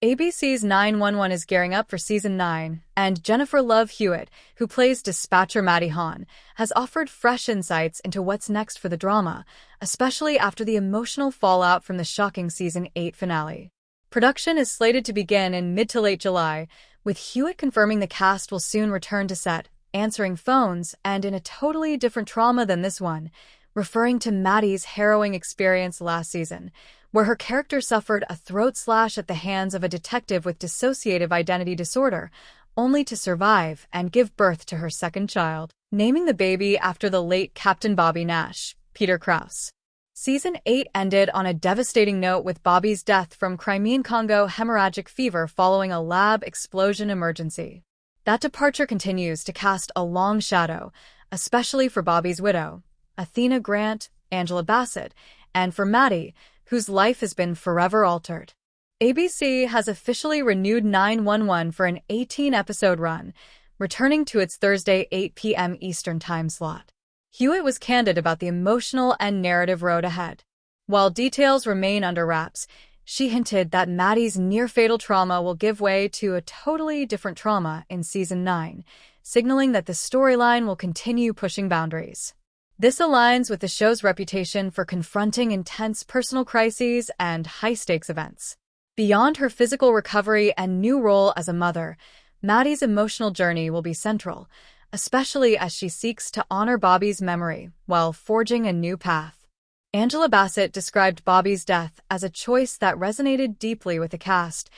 ABC's 911 is gearing up for Season 9, and Jennifer Love Hewitt, who plays dispatcher Maddie Hahn, has offered fresh insights into what's next for the drama, especially after the emotional fallout from the shocking Season 8 finale. Production is slated to begin in mid to late July, with Hewitt confirming the cast will soon return to set, answering phones, and in a totally different trauma than this one, referring to Maddie's harrowing experience last season, where her character suffered a throat slash at the hands of a detective with dissociative identity disorder, only to survive and give birth to her second child, naming the baby after the late Captain Bobby Nash, Peter Krause. Season 8 ended on a devastating note with Bobby's death from Crimean Congo hemorrhagic fever following a lab explosion emergency. That departure continues to cast a long shadow, especially for Bobby's widow, Athena Grant, Angela Bassett, and for Maddie, whose life has been forever altered. ABC has officially renewed 911 for an 18-episode run, returning to its Thursday 8 p.m. Eastern time slot. Hewitt was candid about the emotional and narrative road ahead. While details remain under wraps, she hinted that Maddie's near-fatal trauma will give way to a totally different trauma in Season 9, signaling that the storyline will continue pushing boundaries. This aligns with the show's reputation for confronting intense personal crises and high-stakes events. Beyond her physical recovery and new role as a mother, Maddie's emotional journey will be central, especially as she seeks to honor Bobby's memory while forging a new path. Angela Bassett described Bobby's death as a choice that resonated deeply with the cast,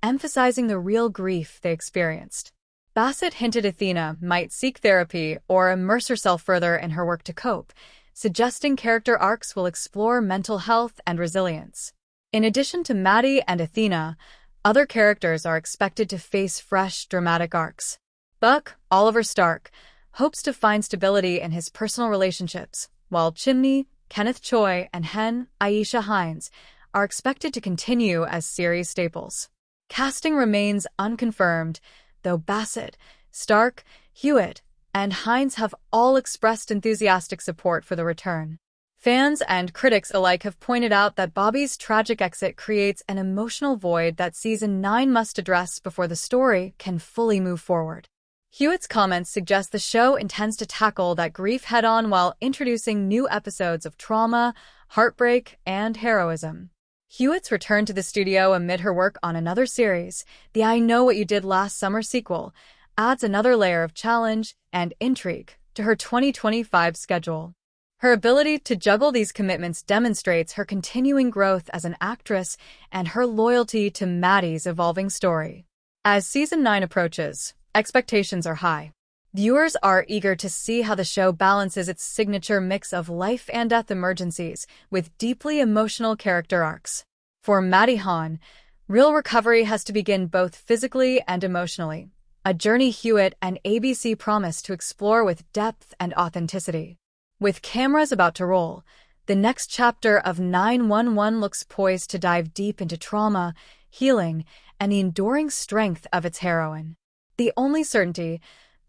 emphasizing the real grief they experienced. Bassett hinted Athena might seek therapy or immerse herself further in her work to cope, suggesting character arcs will explore mental health and resilience. In addition to Maddie and Athena, other characters are expected to face fresh, dramatic arcs. Buck, Oliver Stark, hopes to find stability in his personal relationships, while Chimney, Kenneth Choi, and Hen, Aisha Hines, are expected to continue as series staples. Casting remains unconfirmed, though Bassett, Stark, Hewitt, and Hines have all expressed enthusiastic support for the return. Fans and critics alike have pointed out that Bobby's tragic exit creates an emotional void that Season 9 must address before the story can fully move forward. Hewitt's comments suggest the show intends to tackle that grief head-on while introducing new episodes of trauma, heartbreak, and heroism. Hewitt's return to the studio amid her work on another series, the I Know What You Did Last Summer sequel, adds another layer of challenge and intrigue to her 2025 schedule. Her ability to juggle these commitments demonstrates her continuing growth as an actress and her loyalty to Maddie's evolving story. As Season 9 approaches, expectations are high. Viewers are eager to see how the show balances its signature mix of life and death emergencies with deeply emotional character arcs. For Maddie Hahn, real recovery has to begin both physically and emotionally, a journey Hewitt and ABC promise to explore with depth and authenticity. With cameras about to roll, the next chapter of 911 looks poised to dive deep into trauma, healing, and the enduring strength of its heroine. The only certainty: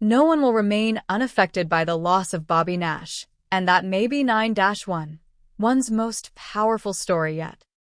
no one will remain unaffected by the loss of Bobby Nash, and that may be 9-1, one's most powerful story yet.